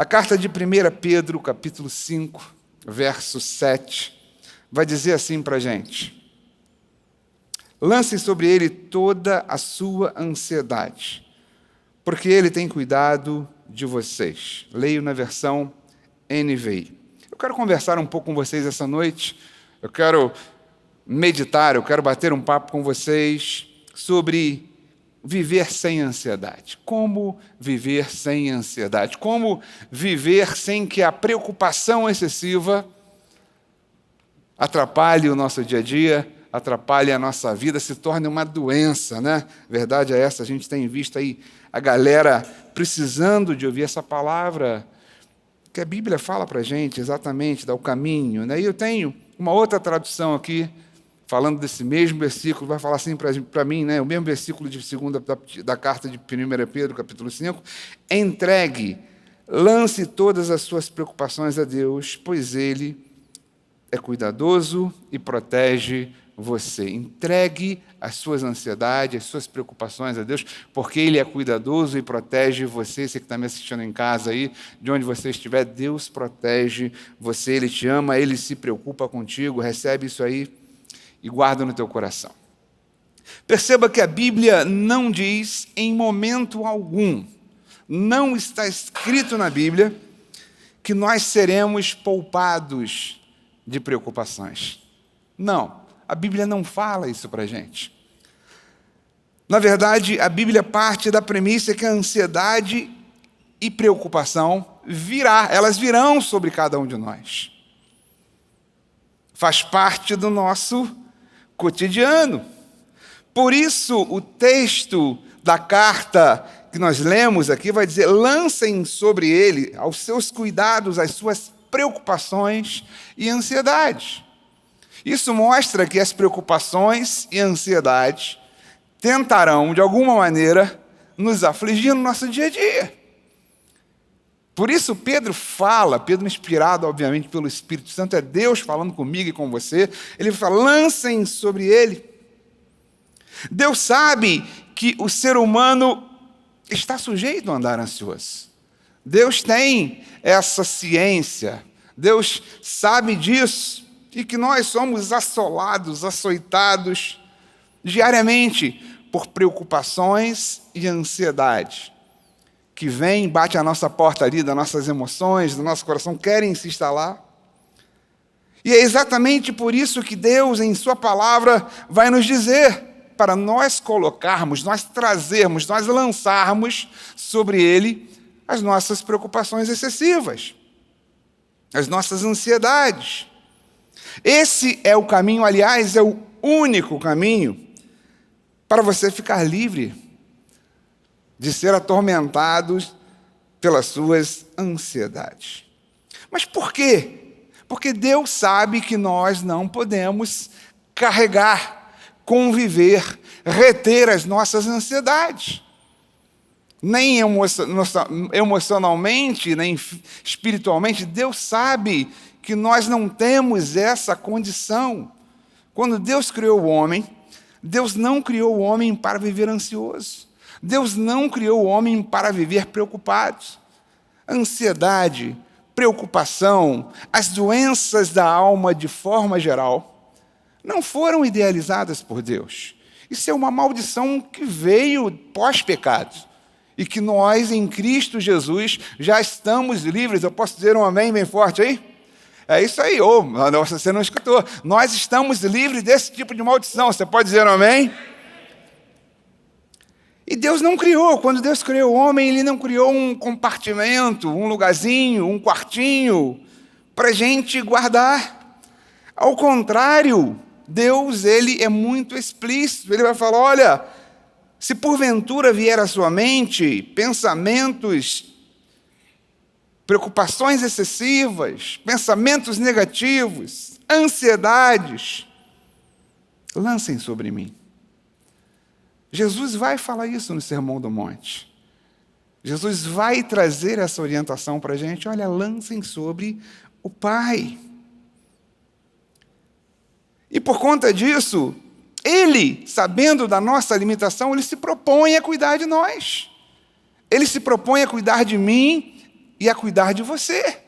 A carta de 1 Pedro, capítulo 5, verso 7, vai dizer assim para a gente: lancem sobre ele toda a sua ansiedade, porque ele tem cuidado de vocês. Leio na versão NVI. Eu quero conversar um pouco com vocês essa noite, eu quero meditar, eu quero bater um papo com vocês sobre viver sem ansiedade. Como viver sem ansiedade? Como viver sem que a preocupação excessiva atrapalhe o nosso dia a dia, atrapalhe a nossa vida, se torne uma doença, né? Verdade é essa, a gente tem visto aí a galera precisando de ouvir essa palavra, que a Bíblia fala para a gente exatamente, dá o caminho, né? E eu tenho uma outra tradução aqui, falando desse mesmo versículo, vai falar assim para mim, né? O mesmo versículo de segunda da carta de 1 Pedro, capítulo 5, entregue, lance todas as suas preocupações a Deus, pois Ele é cuidadoso e protege você. Entregue as suas ansiedades, as suas preocupações a Deus, porque Ele é cuidadoso e protege você. Você que está me assistindo em casa aí, de onde você estiver, Deus protege você, Ele te ama, Ele se preocupa contigo. Recebe isso aí e guarda no teu coração. Perceba que a Bíblia não diz em momento algum, não está escrito na Bíblia que nós seremos poupados de preocupações. Não, a Bíblia não fala isso para a gente. Na verdade, a Bíblia parte da premissa que a ansiedade e preocupação elas virão sobre cada um de nós. Faz parte do nosso cotidiano. Por isso, o texto da carta que nós lemos aqui vai dizer: lancem sobre ele, aos seus cuidados, as suas preocupações e ansiedades. Isso mostra que as preocupações e ansiedades tentarão, de alguma maneira, nos afligir no nosso dia a dia. Por isso Pedro, inspirado, obviamente, pelo Espírito Santo, é Deus falando comigo e com você, ele fala: lancem sobre ele. Deus sabe que o ser humano está sujeito a andar ansioso. Deus tem essa ciência, Deus sabe disso, e que nós somos assolados, açoitados diariamente por preocupações e ansiedade, que vem, bate a nossa porta ali, das nossas emoções, do nosso coração, querem se instalar. E é exatamente por isso que Deus, em sua palavra, vai nos dizer, para nós colocarmos, nós trazermos, nós lançarmos sobre Ele as nossas preocupações excessivas, as nossas ansiedades. Esse é o caminho, aliás, é o único caminho para você ficar livre de ser atormentado pelas suas ansiedades. Mas por quê? Porque Deus sabe que nós não podemos carregar, conviver, reter as nossas ansiedades. Nem emocionalmente, nem espiritualmente. Deus sabe que nós não temos essa condição. Quando Deus criou o homem, Deus não criou o homem para viver ansioso. Deus não criou o homem para viver preocupado. Ansiedade, preocupação, as doenças da alma de forma geral, não foram idealizadas por Deus. Isso é uma maldição que veio pós-pecado. E que nós, em Cristo Jesus, já estamos livres. Eu posso dizer um amém bem forte aí? É isso aí. Você não escutou. Nós estamos livres desse tipo de maldição. Você pode dizer um amém? E Deus não criou. Quando Deus criou o homem, Ele não criou um compartimento, um lugarzinho, um quartinho para a gente guardar. Ao contrário, Deus, Ele é muito explícito. Ele vai falar: olha, se porventura vier à sua mente pensamentos, preocupações excessivas, pensamentos negativos, ansiedades, lancem sobre mim. Jesus vai falar isso no Sermão do Monte. Jesus vai trazer essa orientação para a gente. Olha, lancem sobre o Pai. E por conta disso, Ele, sabendo da nossa limitação, Ele se propõe a cuidar de nós. Ele se propõe a cuidar de mim e a cuidar de você.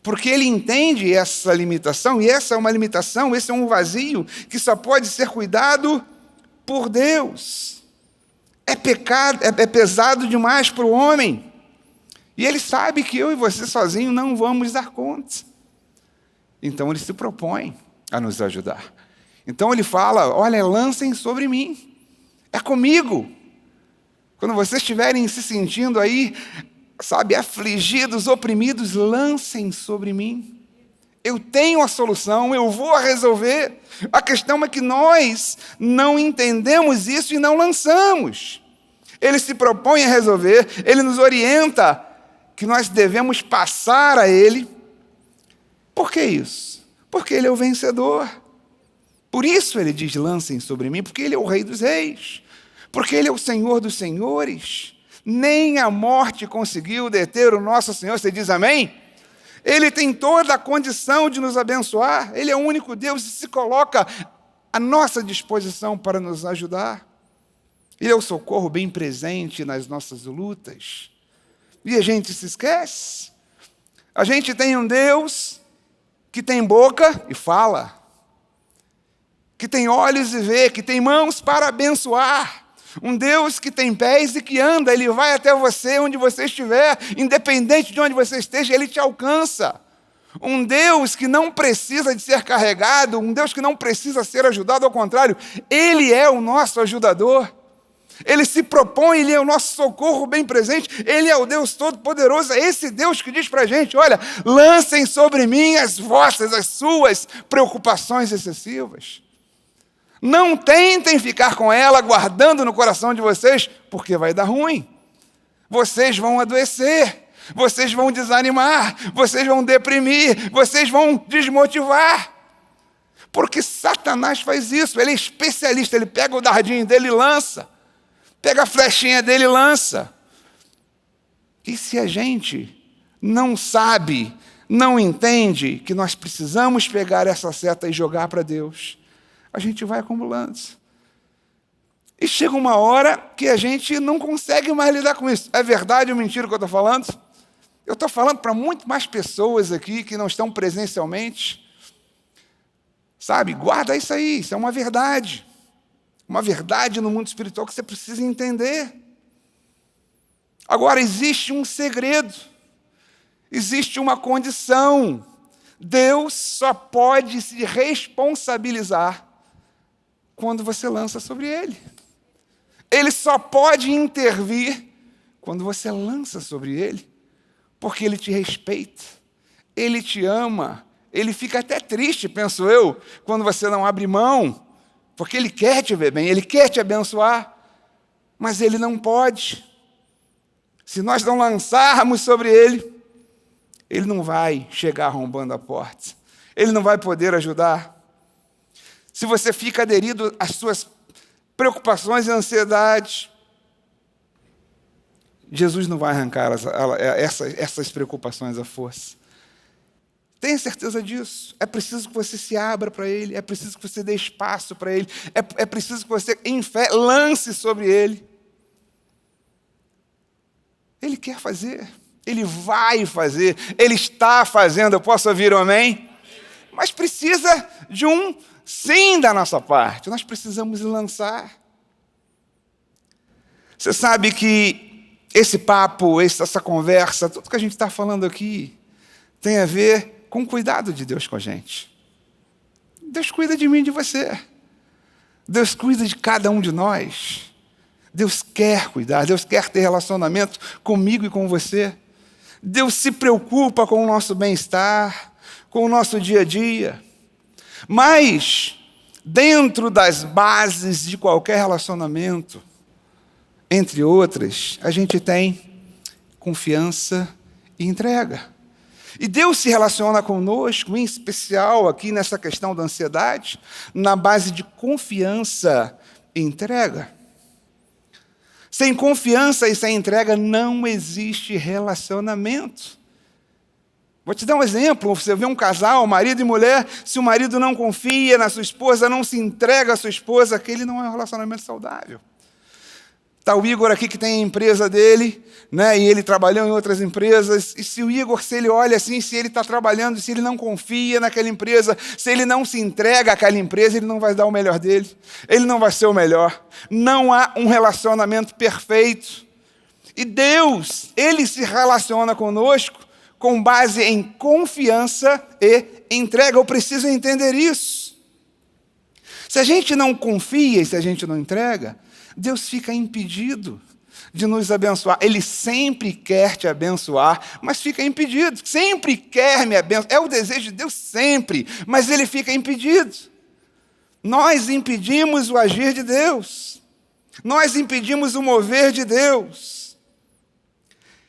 Porque ele entende essa limitação, e essa é uma limitação, esse é um vazio que só pode ser cuidado por Deus. É pecado, é pesado demais para o homem. E ele sabe que eu e você sozinhos não vamos dar conta. Então ele se propõe a nos ajudar. Então ele fala, olha, lancem sobre mim. É comigo. Quando vocês estiverem se sentindo aí, sabe, afligidos, oprimidos, lancem sobre mim. Eu tenho a solução, eu vou resolver. A questão é que nós não entendemos isso e não lançamos. Ele se propõe a resolver, ele nos orienta que nós devemos passar a ele. Por que isso? Porque ele é o vencedor. Por isso ele diz, lancem sobre mim, porque ele é o Rei dos Reis. Porque ele é o Senhor dos Senhores. Nem a morte conseguiu deter o nosso Senhor. Você diz amém? Ele tem toda a condição de nos abençoar. Ele é o único Deus e se coloca à nossa disposição para nos ajudar. Ele é o socorro bem presente nas nossas lutas. E a gente se esquece. A gente tem um Deus que tem boca e fala, que tem olhos e vê, que tem mãos para abençoar. Um Deus que tem pés e que anda, Ele vai até você, onde você estiver, independente de onde você esteja, Ele te alcança. Um Deus que não precisa de ser carregado, um Deus que não precisa ser ajudado, ao contrário, Ele é o nosso ajudador. Ele se propõe, Ele é o nosso socorro bem presente, Ele é o Deus Todo-Poderoso, é esse Deus que diz para a gente, olha, lancem sobre mim as suas preocupações excessivas. Não tentem ficar com ela, guardando no coração de vocês, porque vai dar ruim. Vocês vão adoecer, vocês vão desanimar, vocês vão deprimir, vocês vão desmotivar. Porque Satanás faz isso, ele é especialista, ele pega o dardinho dele e lança, pega a flechinha dele e lança. E se a gente não sabe, não entende que nós precisamos pegar essa seta e jogar para Deus, a gente vai acumulando. E chega uma hora que a gente não consegue mais lidar com isso. É verdade ou mentira o que eu estou falando? Eu estou falando para muito mais pessoas aqui que não estão presencialmente. Sabe, guarda isso aí, isso é uma verdade. Uma verdade no mundo espiritual que você precisa entender. Agora, existe um segredo. Existe uma condição. Deus só pode se responsabilizar quando você lança sobre Ele. Ele só pode intervir quando você lança sobre Ele, porque Ele te respeita, Ele te ama, Ele fica até triste, penso eu, quando você não abre mão, porque Ele quer te ver bem, Ele quer te abençoar, mas Ele não pode. Se nós não lançarmos sobre Ele, Ele não vai chegar arrombando a porta, Ele não vai poder ajudar. Se você fica aderido às suas preocupações e ansiedades, Jesus não vai arrancar essas preocupações à força. Tenha certeza disso. É preciso que você se abra para Ele, é preciso que você dê espaço para Ele, é preciso que você, em fé, lance sobre Ele. Ele quer fazer, Ele vai fazer, Ele está fazendo. Eu posso ouvir um amém? Mas precisa de um sim da nossa parte, nós precisamos lançar. Você sabe que esse papo, essa conversa, tudo que a gente está falando aqui, tem a ver com o cuidado de Deus com a gente. Deus cuida de mim e de você. Deus cuida de cada um de nós. Deus quer cuidar, Deus quer ter relacionamento comigo e com você. Deus se preocupa com o nosso bem-estar, com o nosso dia a dia. Mas, dentro das bases de qualquer relacionamento, entre outras, a gente tem confiança e entrega. E Deus se relaciona conosco, em especial aqui nessa questão da ansiedade, na base de confiança e entrega. Sem confiança e sem entrega não existe relacionamento. Vou te dar um exemplo. Você vê um casal, marido e mulher, se o marido não confia na sua esposa, não se entrega à sua esposa, aquele não é um relacionamento saudável. Está o Igor aqui que tem a empresa dele, né? E ele trabalhou em outras empresas. E se o Igor, se ele olha assim, se ele está trabalhando, se ele não confia naquela empresa, se ele não se entrega àquela empresa, ele não vai dar o melhor dele. Ele não vai ser o melhor. Não há um relacionamento perfeito. E Deus, Ele se relaciona conosco com base em confiança e entrega. Eu preciso entender isso. Se a gente não confia e se a gente não entrega, Deus fica impedido de nos abençoar. Ele sempre quer te abençoar, mas fica impedido. Sempre quer me abençoar. É o desejo de Deus sempre, mas Ele fica impedido. Nós impedimos o agir de Deus. Nós impedimos o mover de Deus.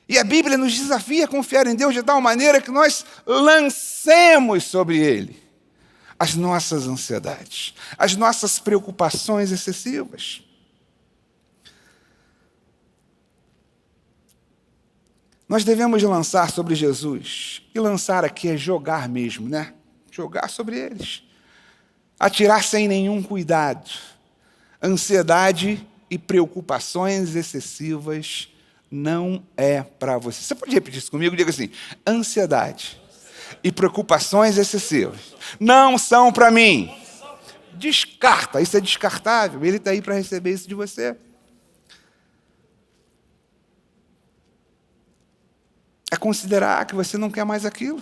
E a Bíblia nos desafia a confiar em Deus de tal maneira que nós lancemos sobre Ele as nossas ansiedades, as nossas preocupações excessivas. Nós devemos lançar sobre Jesus, e lançar aqui é jogar mesmo, né? Jogar sobre eles. Atirar sem nenhum cuidado. Ansiedade e preocupações excessivas não é para você. Você pode repetir isso comigo? Diga assim: ansiedade e preocupações excessivas não são para mim. Descarta, isso é descartável. Ele está aí para receber isso de você. É considerar que você não quer mais aquilo.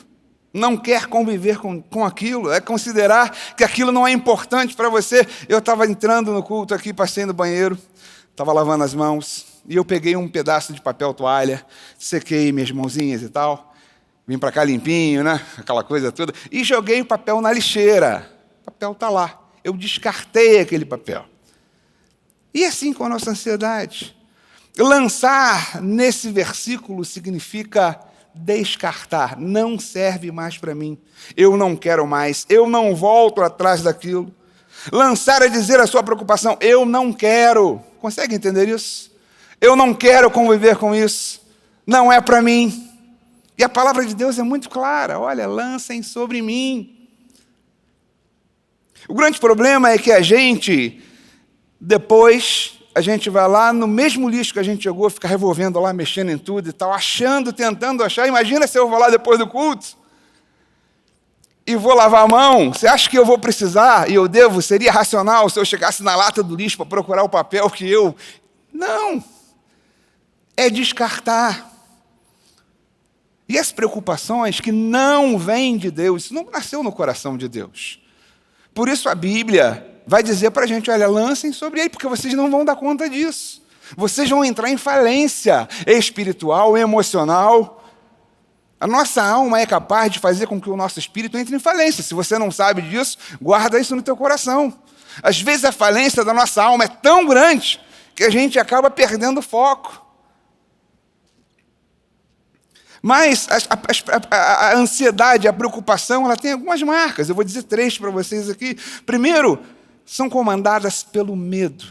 Não quer conviver com aquilo. É considerar que aquilo não é importante para você. Eu estava entrando no culto aqui, passei no banheiro, estava lavando as mãos, e eu peguei um pedaço de papel toalha, sequei minhas mãozinhas e tal, vim para cá limpinho, né? Aquela coisa toda, e joguei o papel na lixeira. O papel está lá. Eu descartei aquele papel. E assim com a nossa ansiedade. Lançar nesse versículo significa descartar. Não serve mais para mim. Eu não quero mais. Eu não volto atrás daquilo. Lançar é dizer a sua preocupação: eu não quero. Consegue entender isso? Eu não quero conviver com isso. Não é para mim. E a palavra de Deus é muito clara. Olha, lancem sobre mim. O grande problema é que a gente, depois, a gente vai lá no mesmo lixo que a gente jogou, fica revolvendo lá, mexendo em tudo e tal, achando, tentando achar. Imagina se eu vou lá depois do culto e vou lavar a mão. Você acha que eu vou precisar e eu devo? Seria racional se eu chegasse na lata do lixo para procurar o papel que eu... Não. É descartar. E as preocupações que não vêm de Deus, isso não nasceu no coração de Deus. Por isso a Bíblia vai dizer para a gente: olha, lancem sobre ele, porque vocês não vão dar conta disso. Vocês vão entrar em falência espiritual, emocional. A nossa alma é capaz de fazer com que o nosso espírito entre em falência. Se você não sabe disso, guarda isso no teu coração. Às vezes a falência da nossa alma é tão grande que a gente acaba perdendo o foco. Mas a ansiedade, a preocupação, ela tem algumas marcas. Eu vou dizer 3 para vocês aqui. Primeiro, são comandadas pelo medo.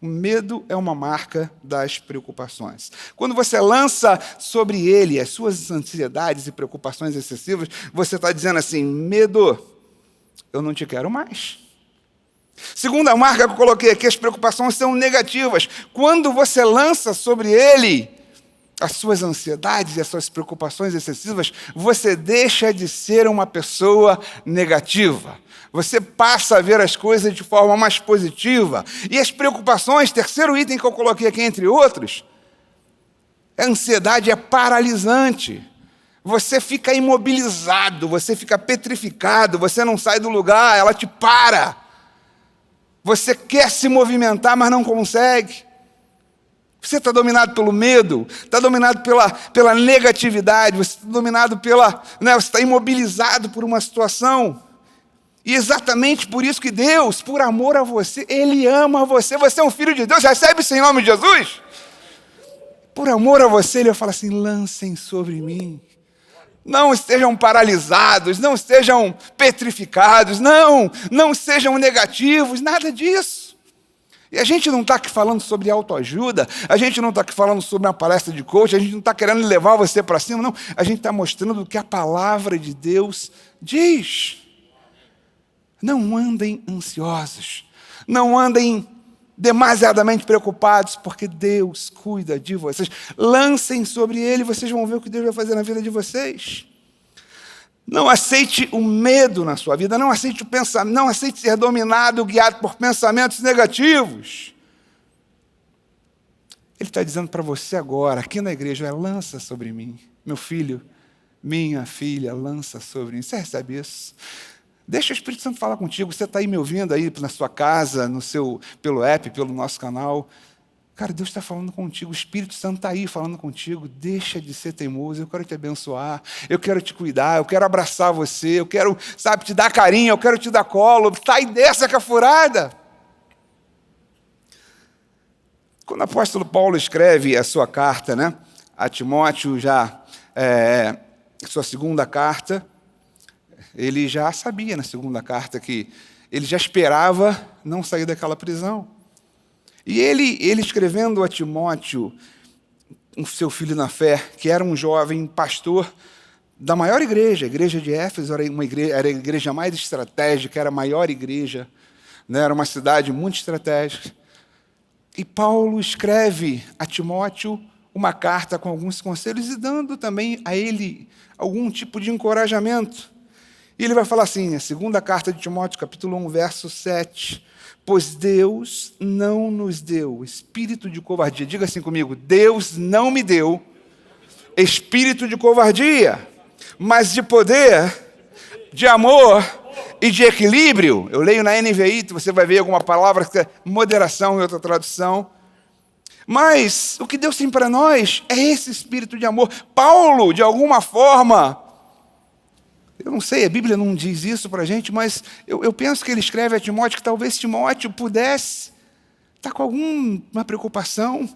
O medo é uma marca das preocupações. Quando você lança sobre ele as suas ansiedades e preocupações excessivas, você está dizendo assim: medo, eu não te quero mais. Segunda marca que eu coloquei aqui: as preocupações são negativas. Quando você lança sobre ele as suas ansiedades e as suas preocupações excessivas, você deixa de ser uma pessoa negativa. Você passa a ver as coisas de forma mais positiva. E as preocupações, terceiro item que eu coloquei aqui, entre outros, a ansiedade é paralisante. Você fica imobilizado, você fica petrificado, você não sai do lugar, ela te para. Você quer se movimentar, mas não consegue. Você está dominado pelo medo, está dominado pela negatividade, você está dominado você está imobilizado por uma situação. E exatamente por isso que Deus, por amor a você, Ele ama você. Você é um filho de Deus, recebe isso em nome de Jesus. Por amor a você, Ele fala assim: lancem sobre mim. Não estejam paralisados, não estejam petrificados, não sejam negativos, nada disso. E a gente não está aqui falando sobre autoajuda, a gente não está aqui falando sobre uma palestra de coach, a gente não está querendo levar você para cima, não. A gente está mostrando o que a palavra de Deus diz. Não andem ansiosos, não andem demasiadamente preocupados, porque Deus cuida de vocês. Lancem sobre Ele, vocês vão ver o que Deus vai fazer na vida de vocês. Não aceite o medo na sua vida, não aceite o pensamento, não aceite ser dominado, guiado por pensamentos negativos. Ele está dizendo para você agora, aqui na igreja, lança sobre mim, meu filho, minha filha, lança sobre mim. Você recebe isso? Deixa o Espírito Santo falar contigo. Você está aí me ouvindo aí na sua casa, pelo app, pelo nosso canal. Cara, Deus está falando contigo. O Espírito Santo está aí falando contigo. Deixa de ser teimoso. Eu quero te abençoar. Eu quero te cuidar. Eu quero abraçar você. Eu quero, te dar carinho. Eu quero te dar colo. Sai dessa cafurada. Quando o apóstolo Paulo escreve a sua carta, a Timóteo, sua segunda carta, ele já sabia na segunda carta que ele já esperava não sair daquela prisão. E ele escrevendo a Timóteo, o seu filho na fé, que era um jovem pastor da maior igreja, a igreja de Éfeso era a igreja mais estratégica, era a maior igreja, era uma cidade muito estratégica. E Paulo escreve a Timóteo uma carta com alguns conselhos e dando também a ele algum tipo de encorajamento. E ele vai falar assim, a segunda carta de Timóteo, capítulo 1, verso 7. Pois Deus não nos deu espírito de covardia. Diga assim comigo, Deus não me deu espírito de covardia, mas de poder, de amor e de equilíbrio. Eu leio na NVI, você vai ver alguma palavra que é moderação em outra tradução. Mas o que Deus tem para nós é esse espírito de amor. Paulo, de alguma forma, eu não sei, a Bíblia não diz isso para a gente, mas eu penso que ele escreve a Timóteo que talvez Timóteo pudesse estar com alguma preocupação,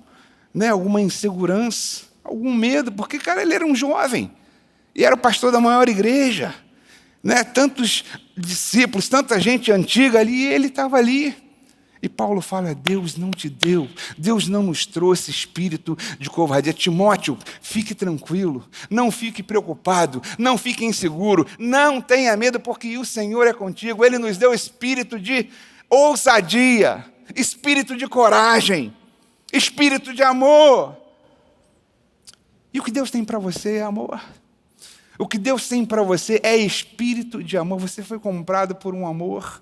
alguma insegurança, algum medo, porque, cara, ele era um jovem e era o pastor da maior igreja, tantos discípulos, tanta gente antiga ali, e ele estava ali. E Paulo fala, Deus não te deu, Deus não nos trouxe espírito de covardia. Timóteo, fique tranquilo, não fique preocupado, não fique inseguro, não tenha medo, porque o Senhor é contigo. Ele nos deu espírito de ousadia, espírito de coragem, espírito de amor. E o que Deus tem para você é amor. O que Deus tem para você é espírito de amor. Você foi comprado por um amor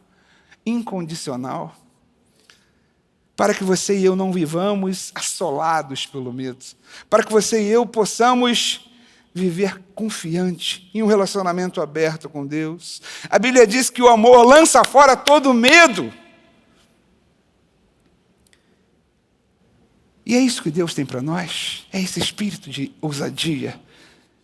incondicional, para que você e eu não vivamos assolados pelo medo, para que você e eu possamos viver confiante em um relacionamento aberto com Deus. A Bíblia diz que o amor lança fora todo medo. E é isso que Deus tem para nós, é esse espírito de ousadia,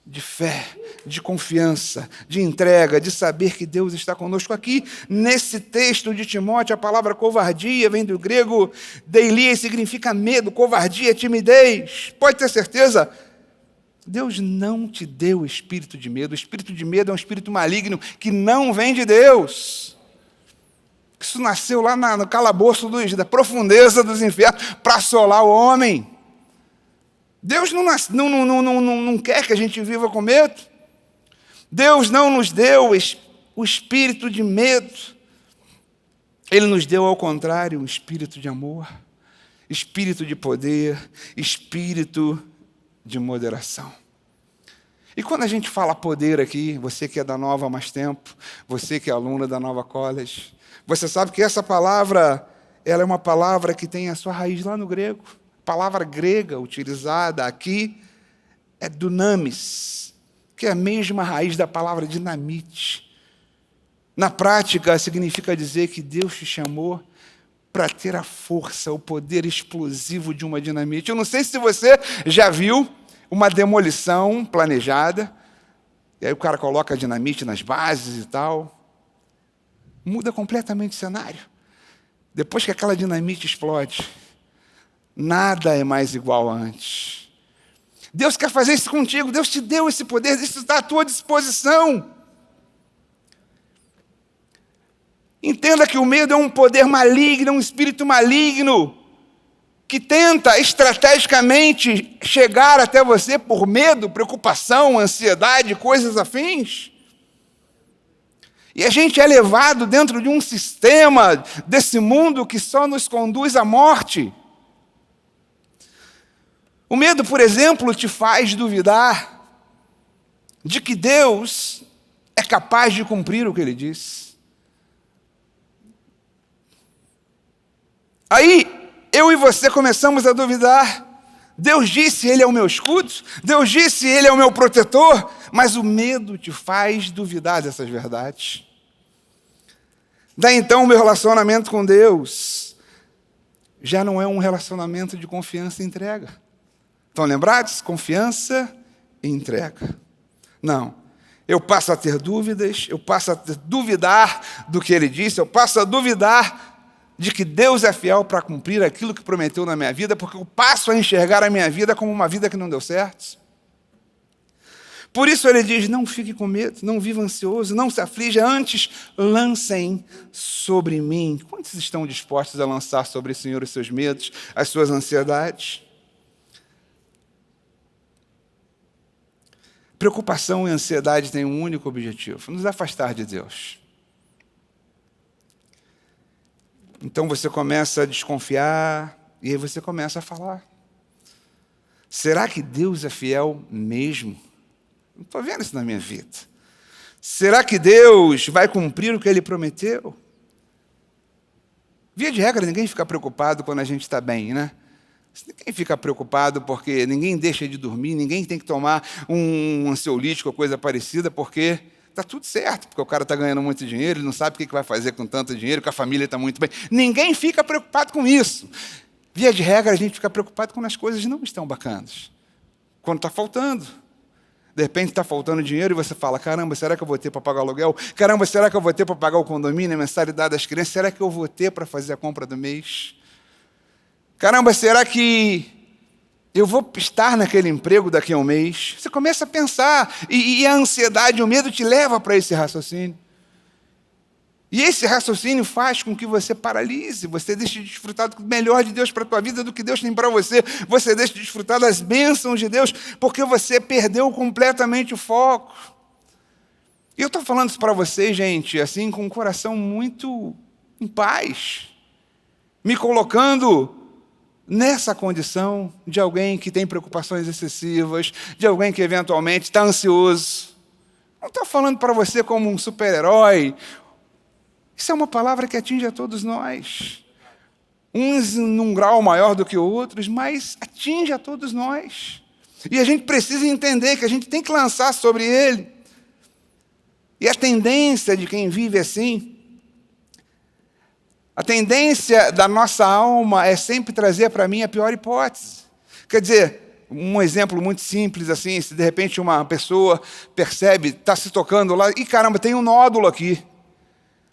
de fé, de confiança, de entrega, de saber que Deus está conosco. Aqui, nesse texto de Timóteo, a palavra covardia vem do grego deilia, significa medo, covardia, timidez. Pode ter certeza, Deus não te deu espírito de medo. O espírito de medo é um espírito maligno que não vem de Deus. Isso nasceu lá no calabouço da profundeza dos infernos para assolar o homem. Deus não quer que a gente viva com medo. Deus não nos deu o espírito de medo. Ele nos deu, ao contrário, um espírito de amor, espírito de poder, espírito de moderação. E quando a gente fala poder aqui, você que é da Nova há mais tempo, você que é aluna da Nova College, você sabe que essa palavra, ela é uma palavra que tem a sua raiz lá no grego. A palavra grega utilizada aqui é dunamis, que é a mesma raiz da palavra dinamite. Na prática, significa dizer que Deus te chamou para ter a força, o poder explosivo de uma dinamite. Eu não sei se você já viu uma demolição planejada, e aí o cara coloca a dinamite nas bases e tal. Muda completamente o cenário. Depois que aquela dinamite explode, nada é mais igual a antes. Deus quer fazer isso contigo, Deus te deu esse poder, isso está à tua disposição. Entenda que o medo é um poder maligno, um espírito maligno, que tenta estrategicamente chegar até você por medo, preocupação, ansiedade, coisas afins. E a gente é levado dentro de um sistema desse mundo que só nos conduz à morte. O medo, por exemplo, te faz duvidar de que Deus é capaz de cumprir o que Ele diz. Aí, eu e você começamos a duvidar. Deus disse, Ele é o meu escudo. Deus disse, Ele é o meu protetor. Mas o medo te faz duvidar dessas verdades. Daí então o meu relacionamento com Deus já não é um relacionamento de confiança e entrega. Estão lembrados? Confiança e entrega. Não. Eu passo a ter dúvidas, eu passo a duvidar do que Ele disse, eu passo a duvidar de que Deus é fiel para cumprir aquilo que prometeu na minha vida, porque eu passo a enxergar a minha vida como uma vida que não deu certo. Por isso Ele diz, não fique com medo, não viva ansioso, não se aflija, antes lancem sobre mim. Quantos estão dispostos a lançar sobre o Senhor os seus medos, as suas ansiedades? Preocupação e ansiedade têm um único objetivo, nos afastar de Deus. Então você começa a desconfiar, e aí você começa a falar. Será que Deus é fiel mesmo? Não estou vendo isso na minha vida. Será que Deus vai cumprir o que Ele prometeu? Via de regra, ninguém fica preocupado quando a gente está bem, né? Ninguém fica preocupado porque ninguém deixa de dormir, ninguém tem que tomar um ansiolítico ou coisa parecida, porque está tudo certo, porque o cara está ganhando muito dinheiro, ele não sabe o que vai fazer com tanto dinheiro, que a família está muito bem. Ninguém fica preocupado com isso. Via de regra, a gente fica preocupado quando as coisas não estão bacanas. Quando está faltando. De repente está faltando dinheiro e você fala, caramba, será que eu vou ter para pagar o aluguel? Caramba, será que eu vou ter para pagar o condomínio, a mensalidade das crianças? Será que eu vou ter para fazer a compra do mês? Caramba, será que eu vou estar naquele emprego daqui a um mês? Você começa a pensar, e a ansiedade, o medo te leva para esse raciocínio. E esse raciocínio faz com que você paralise, você deixe de desfrutar do melhor de Deus para a tua vida, do que Deus tem para você. Você deixa de desfrutar das bênçãos de Deus, porque você perdeu completamente o foco. E eu estou falando isso para vocês, gente, assim, com o coração muito em paz, me colocando nessa condição de alguém que tem preocupações excessivas, de alguém que eventualmente está ansioso. Não estou falando para você como um super-herói. Isso é uma palavra que atinge a todos nós. Uns num grau maior do que outros, mas atinge a todos nós. E a gente precisa entender que a gente tem que lançar sobre ele. E a tendência de quem vive assim, a tendência da nossa alma é sempre trazer para mim a pior hipótese. Quer dizer, um exemplo muito simples assim, se de repente uma pessoa percebe, está se tocando lá, e caramba, tem um nódulo aqui.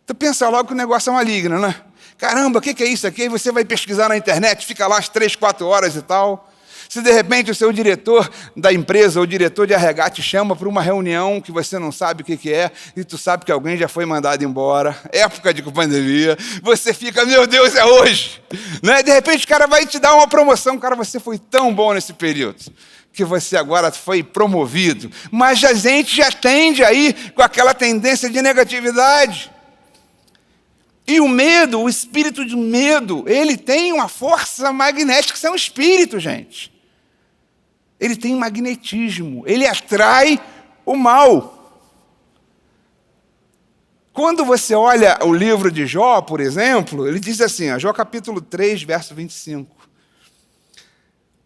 Tu pensa logo que o negócio é maligno, né? Caramba, o que é isso aqui? Aí você vai pesquisar na internet, fica lá as 3, 4 horas e tal. Se de repente o seu diretor da empresa ou diretor de RH te chama para uma reunião que você não sabe o que é, e tu sabe que alguém já foi mandado embora, época de pandemia, você fica, meu Deus, é hoje. Né? De repente o cara vai te dar uma promoção, cara, você foi tão bom nesse período, que você agora foi promovido. Mas a gente já tende aí com aquela tendência de negatividade. E o medo, o espírito de medo, ele tem uma força magnética, isso é um espírito, gente. Ele tem magnetismo, ele atrai o mal. Quando você olha o livro de Jó, por exemplo, ele diz assim, Jó capítulo 3, verso 25.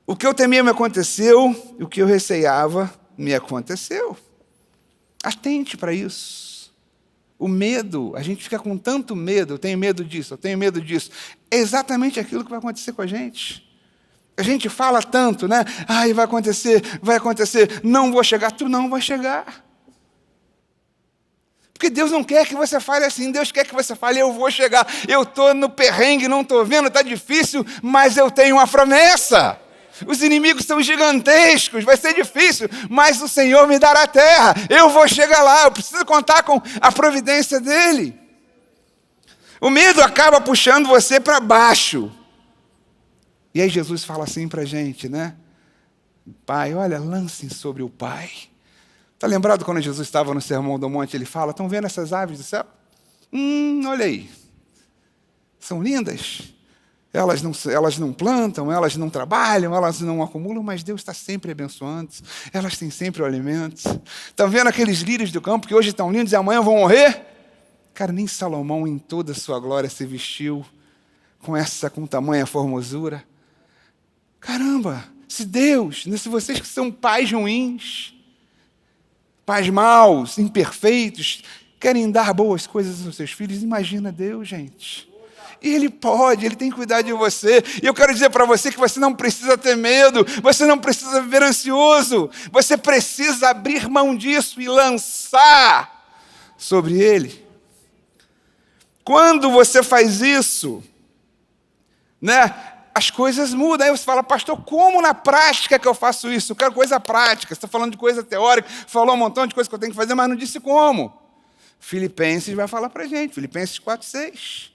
O que eu temia me aconteceu, e o que eu receava me aconteceu. Atente para isso. O medo, a gente fica com tanto medo, eu tenho medo disso, eu tenho medo disso. É exatamente aquilo que vai acontecer com a gente. A gente fala tanto, né? Ai, vai acontecer, não vou chegar. Tu não vai chegar. Porque Deus não quer que você fale assim, Deus quer que você fale, eu vou chegar. Eu estou no perrengue, não estou vendo, está difícil, mas eu tenho uma promessa. Os inimigos são gigantescos, vai ser difícil, mas o Senhor me dará a terra. Eu vou chegar lá, eu preciso contar com a providência dEle. O medo acaba puxando você para baixo. E aí Jesus fala assim para a gente, né? Pai, olha, lancem sobre o Pai. Está lembrado quando Jesus estava no Sermão do Monte, ele fala, estão vendo essas aves do céu? Olha aí, são lindas. Elas não plantam, elas não trabalham, elas não acumulam, mas Deus está sempre abençoando. Elas têm sempre o alimento. Estão vendo aqueles lírios do campo que hoje estão lindos e amanhã vão morrer? Cara, nem Salomão em toda a sua glória se vestiu com tamanha formosura. Caramba, se vocês que são pais ruins, pais maus, imperfeitos, querem dar boas coisas aos seus filhos, imagina Deus, gente. E Ele pode, Ele tem cuidado de você. E eu quero dizer para você que você não precisa ter medo, você não precisa viver ansioso, você precisa abrir mão disso e lançar sobre Ele. Quando você faz isso, as coisas mudam. Aí você fala, pastor, como na prática que eu faço isso? Eu quero coisa prática. Você está falando de coisa teórica, falou um montão de coisa que eu tenho que fazer, mas não disse como. Filipenses vai falar para a gente, Filipenses 4:6.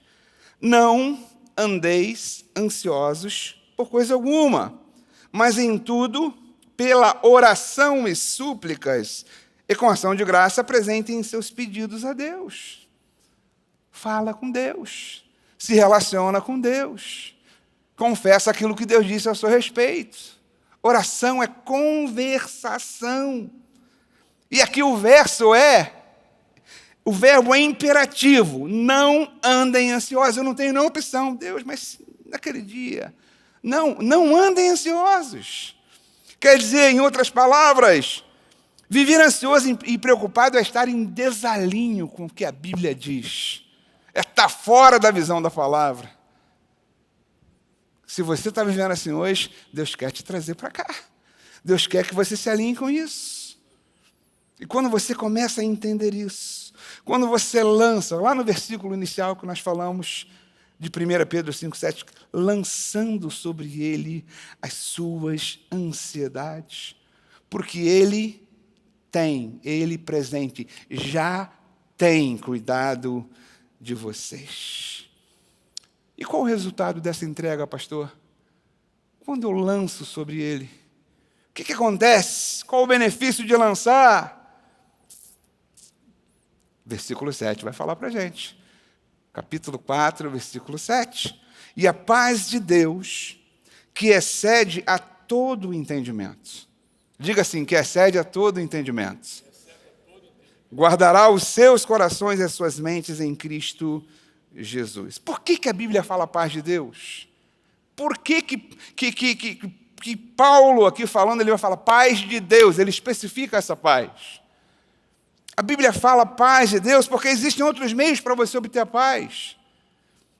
Não andeis ansiosos por coisa alguma, mas em tudo, pela oração e súplicas, e com ação de graça, apresentem seus pedidos a Deus. Fala com Deus, se relaciona com Deus, confessa aquilo que Deus disse ao seu respeito. Oração é conversação. E aqui o verbo é imperativo, não andem ansiosos. Eu não tenho nenhuma opção, Deus, mas naquele dia, não andem ansiosos. Quer dizer, em outras palavras, viver ansioso e preocupado é estar em desalinho com o que a Bíblia diz. É estar fora da visão da palavra. Se você está vivendo assim hoje, Deus quer te trazer para cá. Deus quer que você se alinhe com isso. E quando você começa a entender isso, quando você lança, lá no versículo inicial que nós falamos, de 1 Pedro 5,7, lançando sobre ele as suas ansiedades, porque ele presente, já tem cuidado de vocês. E qual o resultado dessa entrega, pastor? Quando eu lanço sobre ele, o que acontece? Qual o benefício de lançar? Versículo 7 vai falar para a gente. Capítulo 4, versículo 7. E a paz de Deus, que excede a todo entendimento. Diga assim, que excede a todo entendimento. Guardará os seus corações e as suas mentes em Cristo Jesus. Por que a Bíblia fala a paz de Deus? Por que Paulo aqui falando, ele vai falar paz de Deus, ele especifica essa paz. A Bíblia fala paz de Deus porque existem outros meios para você obter a paz.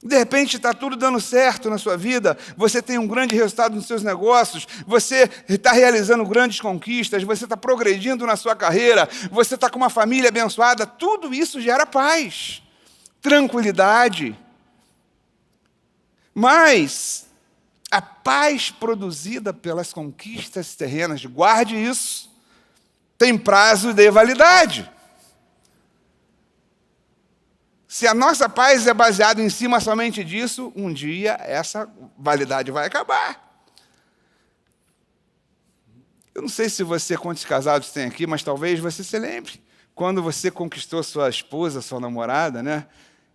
De repente está tudo dando certo na sua vida, você tem um grande resultado nos seus negócios, você está realizando grandes conquistas, você está progredindo na sua carreira, você está com uma família abençoada, tudo isso gera paz, tranquilidade. Mas a paz produzida pelas conquistas terrenas, guarde isso, tem prazo de validade. Se a nossa paz é baseada em cima somente disso, um dia essa validade vai acabar. Eu não sei se quantos casados tem aqui, mas talvez você se lembre. Quando você conquistou sua esposa, sua namorada, né?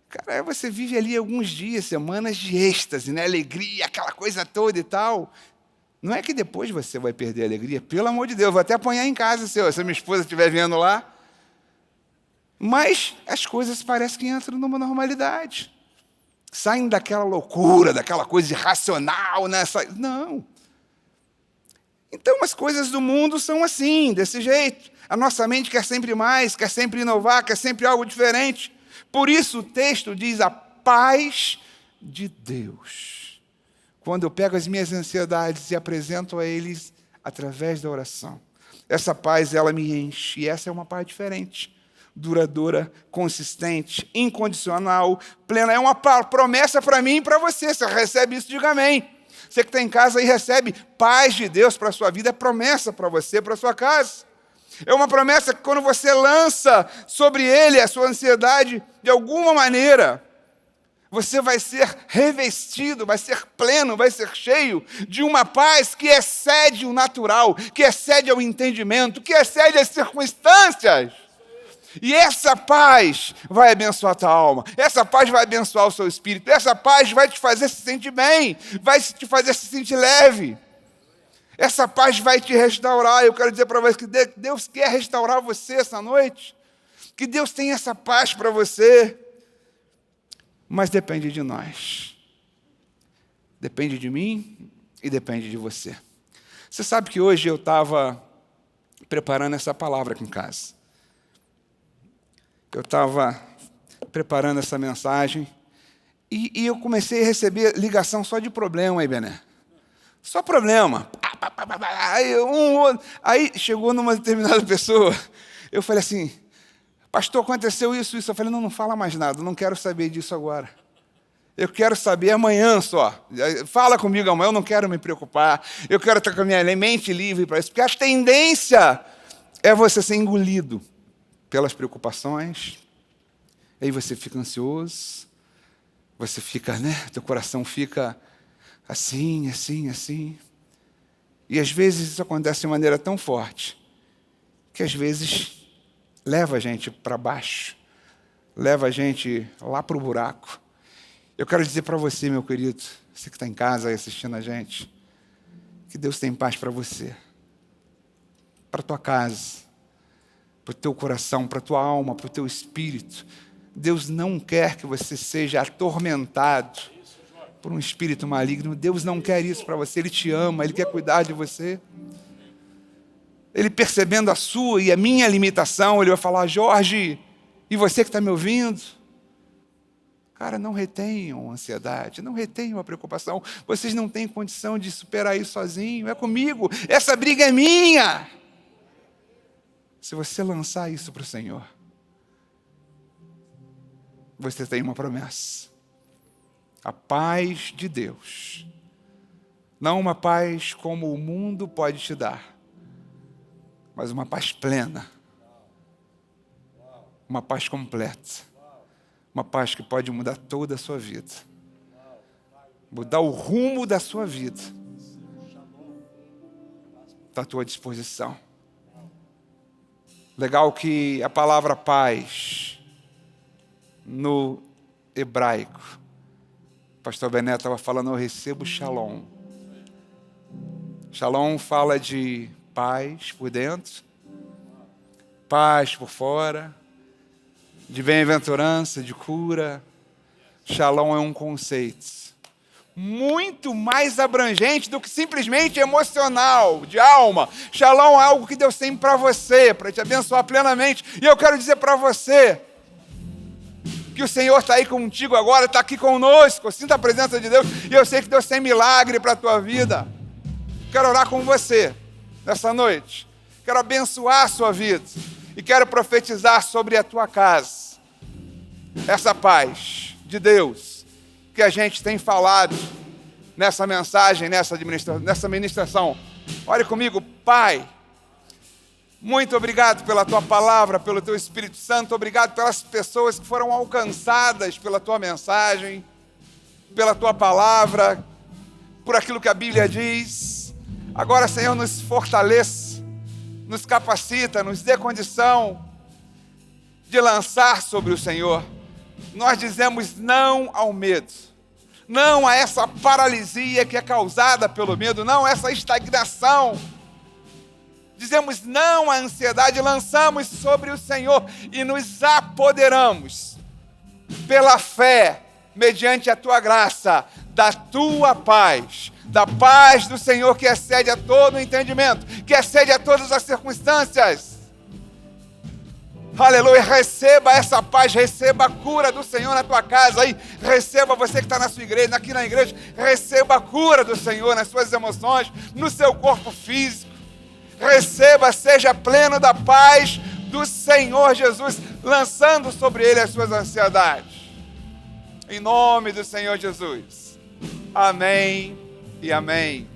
Cara, você vive ali alguns dias, semanas de êxtase, né? Alegria, aquela coisa toda e tal. Não é que depois você vai perder a alegria, pelo amor de Deus, vou até apanhar em casa se minha esposa estiver vendo lá. Mas as coisas parecem que entram numa normalidade. Saem daquela loucura, daquela coisa irracional. Não. Então as coisas do mundo são assim, desse jeito. A nossa mente quer sempre mais, quer sempre inovar, quer sempre algo diferente. Por isso o texto diz a paz de Deus. Quando eu pego as minhas ansiedades e apresento a eles através da oração. Essa paz, ela me enche. E essa é uma paz diferente. Duradoura, consistente, incondicional, plena. É uma promessa para mim e para você. Você recebe isso, diga amém. Você que está em casa e recebe paz de Deus para a sua vida, é promessa para você, para a sua casa. É uma promessa que quando você lança sobre ele a sua ansiedade, de alguma maneira, você vai ser revestido, vai ser pleno, vai ser cheio de uma paz que excede o natural, que excede o entendimento, que excede as circunstâncias. E essa paz vai abençoar a tua alma, essa paz vai abençoar o seu espírito, essa paz vai te fazer se sentir bem, vai te fazer se sentir leve. Essa paz vai te restaurar. Eu quero dizer para você que Deus quer restaurar você essa noite, que Deus tem essa paz para você, mas depende de nós. Depende de mim e depende de você. Você sabe que hoje eu estava preparando essa palavra aqui em casa. Eu estava preparando essa mensagem e eu comecei a receber ligação só de problema aí, Bené. Só problema. Aí chegou numa determinada pessoa, eu falei assim, pastor, aconteceu isso. Eu falei, não fala mais nada, não quero saber disso agora. Eu quero saber amanhã só. Fala comigo amanhã, eu não quero me preocupar. Eu quero estar com a minha mente livre para isso, porque a tendência é você ser engolido pelas preocupações, aí você fica ansioso, você fica, teu coração fica assim. E às vezes isso acontece de maneira tão forte, que às vezes leva a gente para baixo, leva a gente lá para o buraco. Eu quero dizer para você, meu querido, você que está em casa aí assistindo a gente, que Deus tem paz para você, para a tua casa, para o teu coração, para a tua alma, para o teu espírito. Deus não quer que você seja atormentado por um espírito maligno. Deus não quer isso para você. Ele te ama, Ele quer cuidar de você. Ele percebendo a sua e a minha limitação, Ele vai falar, Jorge, e você que está me ouvindo? Cara, não retenham a ansiedade, não retenham a preocupação. Vocês não têm condição de superar isso sozinho. É comigo, essa briga é minha. Se você lançar isso para o Senhor, você tem uma promessa. A paz de Deus. Não uma paz como o mundo pode te dar, mas uma paz plena. Uma paz completa. Uma paz que pode mudar toda a sua vida. Mudar o rumo da sua vida. Está à tua disposição. Legal que a palavra paz, no hebraico, o pastor Bené estava falando, eu recebo shalom. Shalom fala de paz por dentro, paz por fora, de bem-aventurança, de cura. Shalom é um conceito muito mais abrangente do que simplesmente emocional, de alma. Shalom é algo que Deus tem para você, para te abençoar plenamente. E eu quero dizer para você que o Senhor está aí contigo agora, está aqui conosco. Sinta a presença de Deus. E eu sei que Deus tem milagre para a tua vida. Quero orar com você nessa noite. Quero abençoar a sua vida. E quero profetizar sobre a tua casa essa paz de Deus que a gente tem falado nessa mensagem, nessa ministração. Ore comigo, Pai, muito obrigado pela tua palavra, pelo teu Espírito Santo, obrigado pelas pessoas que foram alcançadas pela tua mensagem, pela tua palavra, por aquilo que a Bíblia diz. Agora, Senhor, nos fortaleça, nos capacita, nos dê condição de lançar sobre o Senhor. Nós dizemos não ao medo, não a essa paralisia que é causada pelo medo, não a essa estagnação. Dizemos não à ansiedade, lançamos sobre o Senhor e nos apoderamos pela fé, mediante a tua graça, da tua paz, da paz do Senhor que excede a todo o entendimento, que excede a todas as circunstâncias. Aleluia, receba essa paz, receba a cura do Senhor na tua casa aí, receba você que está na sua igreja, aqui na igreja, receba a cura do Senhor nas suas emoções, no seu corpo físico, receba, seja pleno da paz do Senhor Jesus, lançando sobre ele as suas ansiedades, em nome do Senhor Jesus, amém e amém.